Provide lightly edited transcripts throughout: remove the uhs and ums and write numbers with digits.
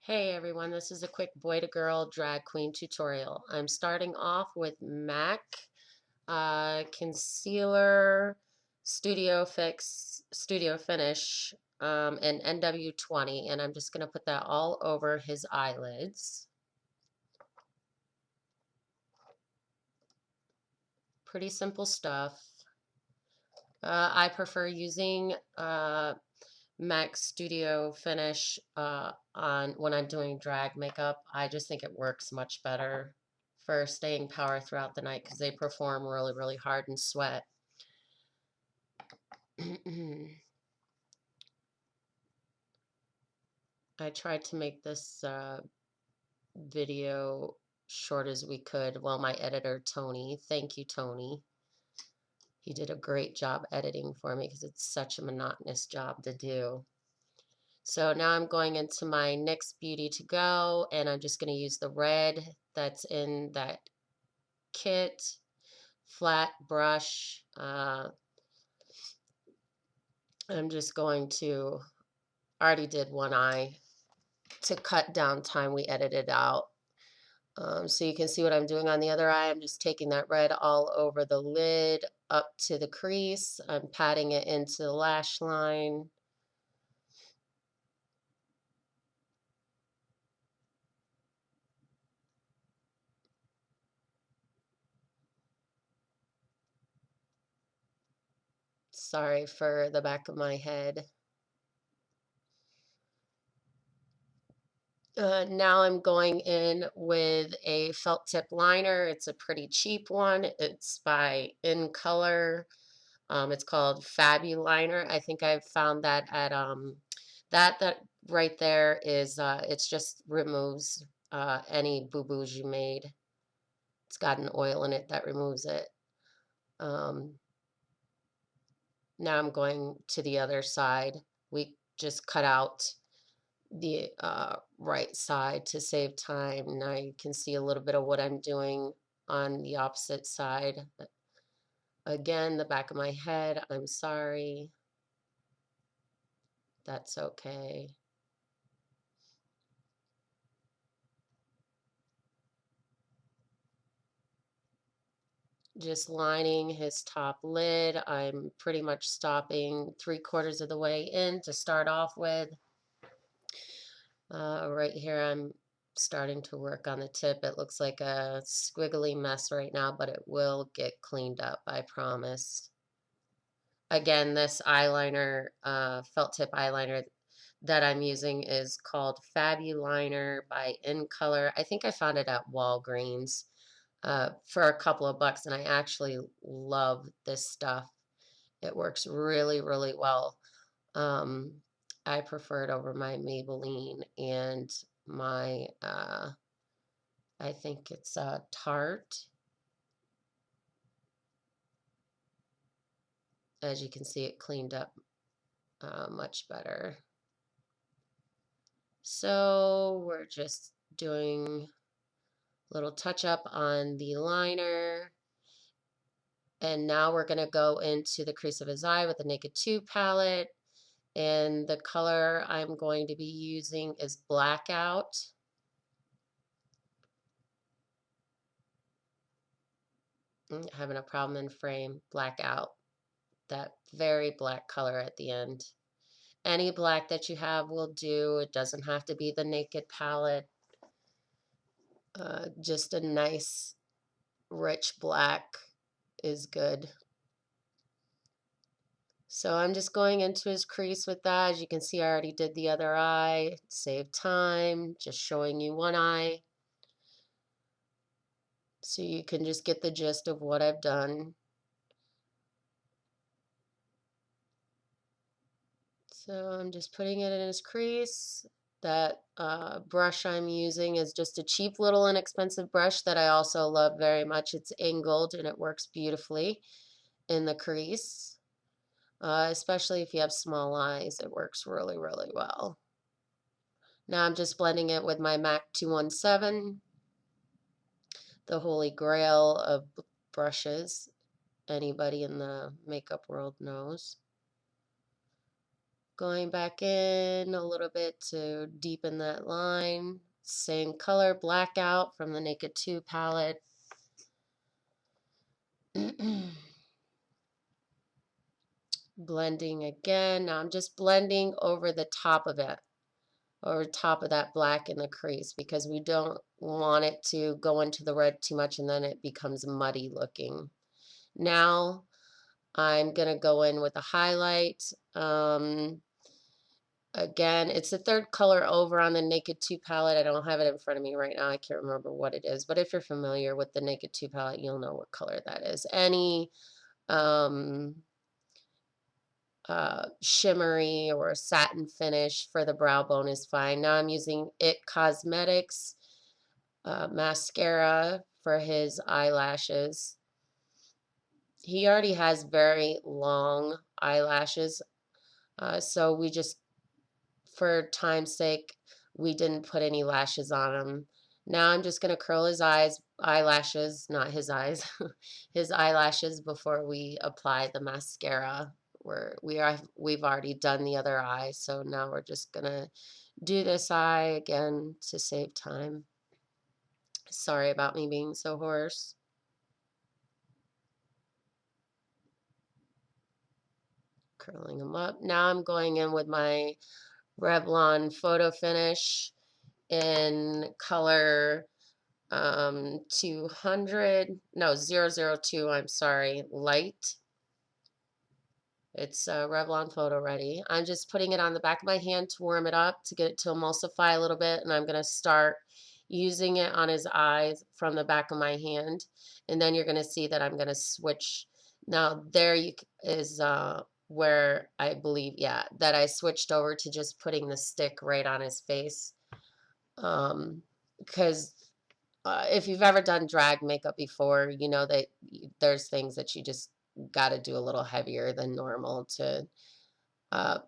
Hey everyone, this is a quick boy to girl drag queen tutorial. I'm starting off with MAC Concealer Studio Finish and NW20, and I'm just going to put that all over his eyelids. Pretty simple stuff. I prefer using MAC Studio Finish on when I'm doing drag makeup. I just think it works much better for staying power throughout the night because they perform really, really hard and sweat. I tried to make this video short as we could. Well, my editor, Tony, thank you, Tony. He did a great job editing for me because it's such a monotonous job to do. So now I'm going into my NYX Beauty to Go, and I'm just going to use the red that's in that kit, flat brush. I'm just going to, already did one eye to cut down time. We edited out. So you can see what I'm doing on the other eye. I'm just taking that red all over the lid up to the crease. I'm patting it into the lash line. Sorry for the back of my head. Now I'm going in with a felt tip liner. It's a pretty cheap one. It's by In Color. It's called Fabuliner. I think I've found that at that right there is it's just removes any boo-boos you made. It's got an oil in it that removes it. Um, Now I'm going to the other side. We just cut out the right side to save time. Now you can see a little bit of what I'm doing on the opposite side. Again, the back of my head, I'm sorry. That's okay. Just lining his top lid. I'm pretty much stopping 3/4 of the way in to start off with. Right here, I'm starting to work on the tip. It looks like a squiggly mess right now, but it will get cleaned up, I promise. Again, this eyeliner, felt tip eyeliner that I'm using is called Fabuliner by In Color. I think I found it at Walgreens for a couple of bucks, and I actually love this stuff. It works really, really well. Um, I prefer it over my Maybelline and my, I think it's Tarte. As you can see, it cleaned up much better. So we're just doing a little touch up on the liner. And now we're going to go into the crease of his eye with the Naked 2 palette. And the color I'm going to be using is Blackout. Having a problem in frame. Blackout. That very black color at the end. Any black that you have will do. It doesn't have to be the Naked palette. Just a nice, rich black is good. So I'm just going into his crease with that. As you can see, I already did the other eye. Save time, just showing you one eye. So you can just get the gist of what I've done. So I'm just putting it in his crease. That brush I'm using is just a cheap little inexpensive brush that I also love very much. It's angled and it works beautifully in the crease. Especially if you have small eyes, it works really, really well. Now I'm just blending it with my MAC 217, the holy grail of brushes. Anybody in the makeup world knows. Going back in a little bit to deepen that line. Same color, Blackout from the Naked 2 palette. Blending again. Now I'm just blending over the top of it, over top of that black in the crease, because we don't want it to go into the red too much and then it becomes muddy looking. Now I'm going to go in with a highlight. Again, it's the third color over on the Naked 2 palette. I don't have it in front of me right now. I can't remember what it is. But if you're familiar with the Naked 2 palette, you'll know what color that is. Any um, shimmery or satin finish for the brow bone is fine. Now I'm using It Cosmetics mascara for his eyelashes. He already has very long eyelashes, so we just, for time's sake, we didn't put any lashes on him. Now I'm just going to curl his eyelashes, not his eyes, his eyelashes before we apply the mascara. We've already done the other eye, so now we're just going to do this eye again to save time. Sorry about me being so hoarse. Curling them up. Now I'm going in with my Revlon Photo Finish in color 200, no, 002, I'm sorry, light. It's Revlon Photo Ready. I'm just putting it on the back of my hand to warm it up, to get it to emulsify a little bit, and I'm going to start using it on his eyes from the back of my hand. And then you're going to see that I'm going to switch. Now there is where I believe, yeah, that I switched over to just putting the stick right on his face. Because if you've ever done drag makeup before, you know that there's things that you just got to do a little heavier than normal to, uh,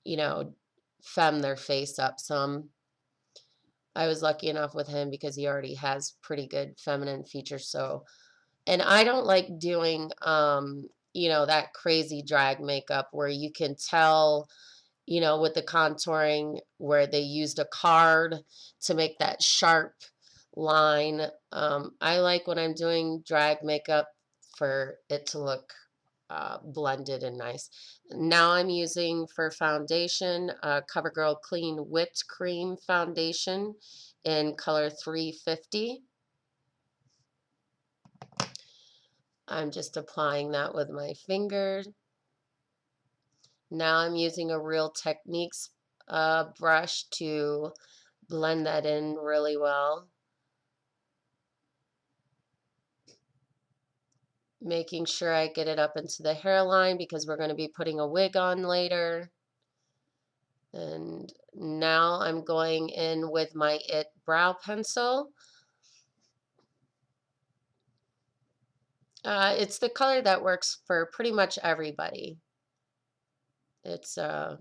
you know, fem their face up some. I was lucky enough with him because he already has pretty good feminine features. So, and I don't like doing, that crazy drag makeup where you can tell, with the contouring where they used a card to make that sharp line. I like when I'm doing drag makeup for it to look blended and nice. Now I'm using for foundation CoverGirl Clean Whipped Cream Foundation in color 350. I'm just applying that with my fingers. Now I'm using a Real Techniques brush to blend that in really well. Making sure I get it up into the hairline because we're going to be putting a wig on later. And now I'm going in with my It brow pencil. It's the color that works for pretty much everybody. It's oh,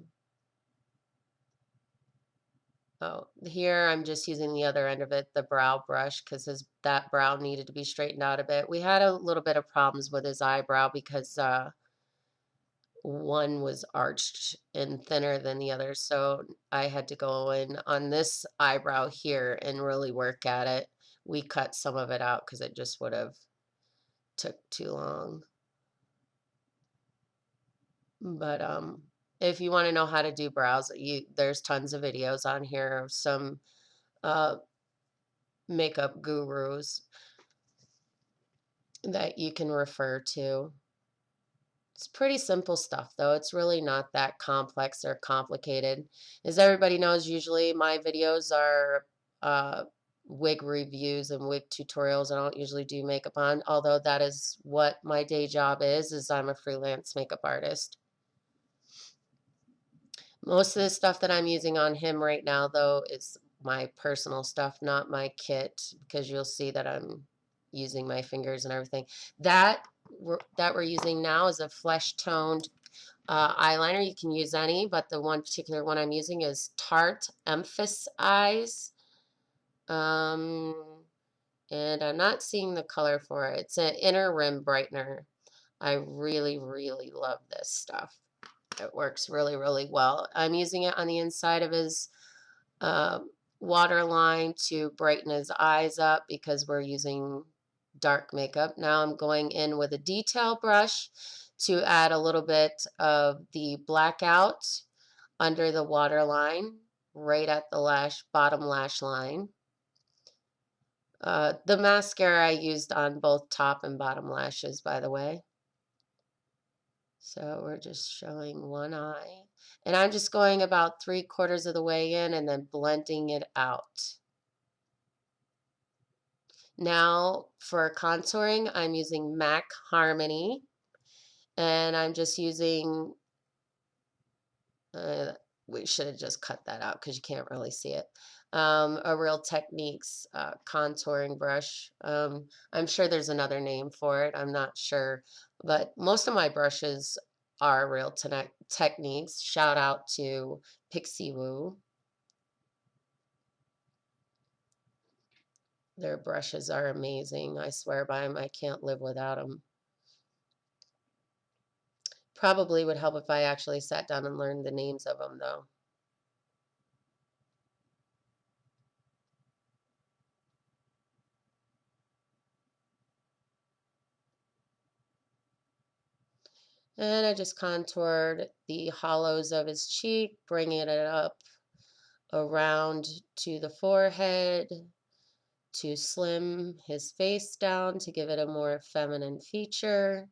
here I'm just using the other end of it, the brow brush, because that brow needed to be straightened out a bit. We had a little bit of problems with his eyebrow because one was arched and thinner than the other, so I had to go in on this eyebrow here and really work at it. We cut some of it out because it just would have took too long. But if you want to know how to do brows, there's tons of videos on here of some uh, makeup gurus that you can refer to. It's pretty simple stuff, though. It's really not that complex or complicated. As everybody knows, usually my videos are wig reviews and wig tutorials. I don't usually do makeup on, although that is what my day job is I'm a freelance makeup artist. Most of the stuff that I'm using on him right now, though, is my personal stuff, not my kit, because you'll see that I'm using my fingers and everything. That we're using now is a flesh-toned eyeliner. You can use any, but the one particular one I'm using is Tarte Emphas Eyes. And I'm not seeing the color for it. It's an inner rim brightener. I really, really love this stuff. It works really, really well. I'm using it on the inside of his uh, waterline to brighten his eyes up because we're using dark makeup. Now I'm going in with a detail brush to add a little bit of the blackout under the waterline, right at the bottom lash line. The mascara I used on both top and bottom lashes, by the way. So we're just showing one eye. And I'm just going about 3/4 of the way in and then blending it out. Now for contouring, I'm using MAC Harmony. And I'm just using, uh, we should have just cut that out because you can't really see it. A Real Techniques contouring brush. I'm sure there's another name for it. I'm not sure. But most of my brushes are Real Techniques. Shout out to Pixie Woo. Their brushes are amazing. I swear by them. I can't live without them. Probably would help if I actually sat down and learned the names of them, though. And I just contoured the hollows of his cheek, bringing it up around to the forehead to slim his face down to give it a more feminine feature.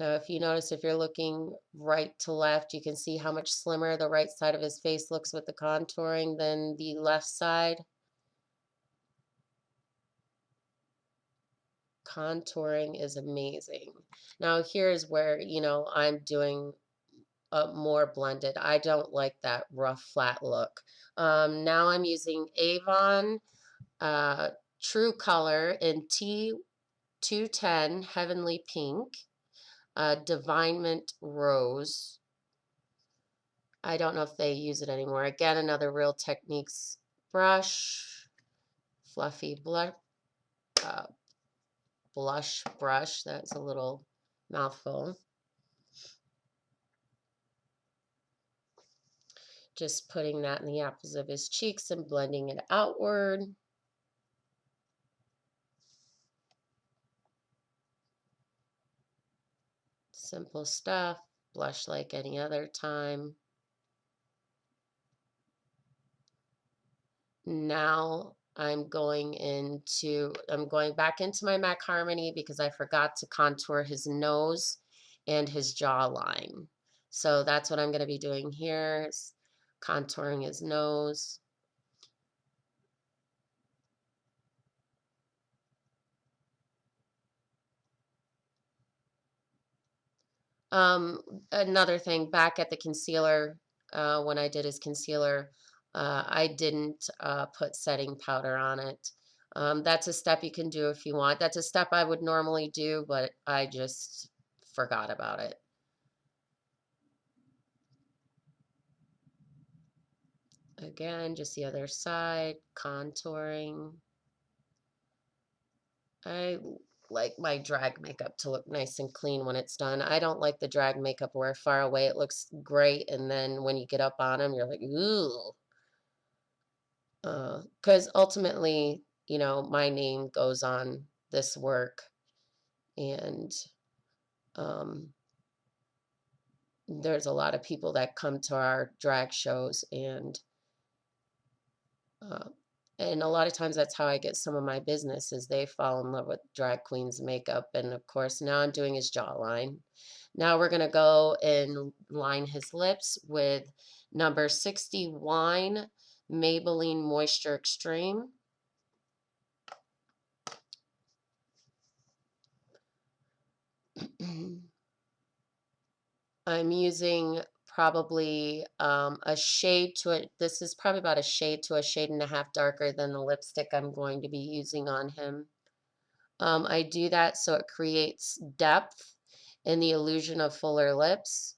Now, if you notice, if you're looking right to left, you can see how much slimmer the right side of his face looks with the contouring than the left side. Contouring is amazing. Now, here's where, I'm doing more blended. I don't like that rough, flat look. Now I'm using Avon uh, True Color in T210 Heavenly Pink, Divinement Rose. I don't know if they use it anymore. Again, another Real Techniques brush, fluffy uh, blush brush. That's a little mouthful. Just putting that in the apples of his cheeks and blending it outward. Simple stuff. Blush like any other time. Now I'm going back into my MAC Harmony because I forgot to contour his nose and his jawline. So that's what I'm going to be doing here, is contouring his nose. Another thing, back at the concealer, when I did his concealer, I didn't put setting powder on it. That's a step you can do if you want. That's a step I would normally do, but I just forgot about it. Again, just the other side, contouring. I like my drag makeup to look nice and clean when it's done. I don't like the drag makeup where far away it looks great, and then when you get up on them, you're like, ooh. Because ultimately, my name goes on this work, and um, there's a lot of people that come to our drag shows, uh, and a lot of times that's how I get some of my business is they fall in love with drag queens makeup. And of course, now I'm doing his jawline. Now we're going to go and line his lips with number 60 Wine Maybelline Moisture Extreme. I'm using probably a shade to it. This is probably about a shade to a shade and a half darker than the lipstick I'm going to be using on him. I do that so it creates depth and the illusion of fuller lips.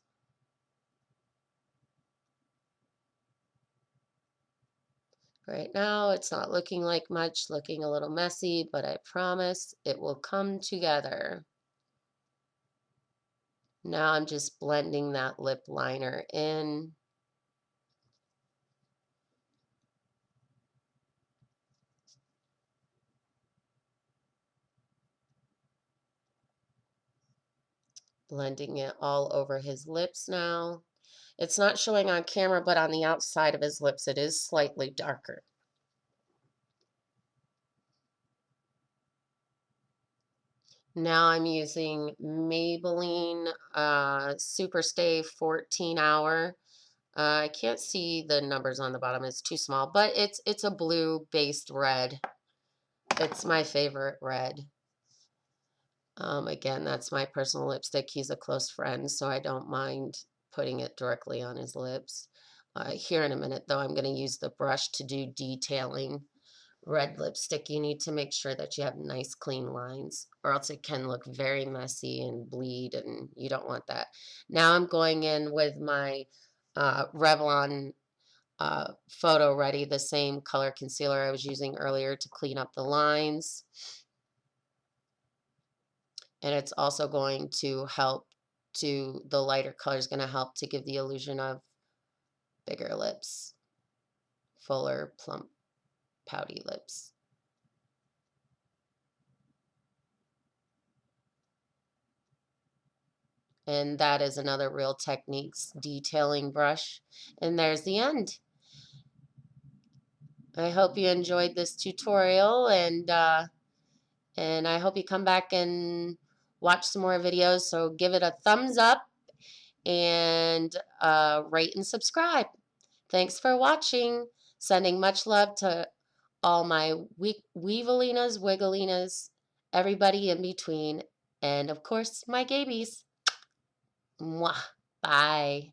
Right now, it's not looking like much, looking a little messy, but I promise it will come together. Now I'm just blending that lip liner in. Blending it all over his lips now. It's not showing on camera, but on the outside of his lips, it is slightly darker. Now I'm using Maybelline Superstay 14 hour. I can't see the numbers on the bottom. It's too small, but it's a blue based red. It's my favorite red. Again, that's my personal lipstick. He's a close friend, so I don't mind putting it directly on his lips. Here in a minute, though, I'm going to use the brush to do detailing. Red lipstick, you need to make sure that you have nice clean lines, or else it can look very messy and bleed, and you don't want that. Now I'm going in with my Revlon Photo Ready, the same color concealer I was using earlier to clean up the lines. And it's also going to help to, the lighter color is going to help to give the illusion of bigger lips, fuller, plump, pouty lips. And that is another Real Techniques detailing brush. And there's the end. I hope you enjoyed this tutorial, and I hope you come back and watch some more videos. So give it a thumbs up and rate and subscribe. Thanks for watching. Sending much love to all my Weevilinas, Wiggleinas, everybody in between, and of course, my gabies. Mwah. Bye.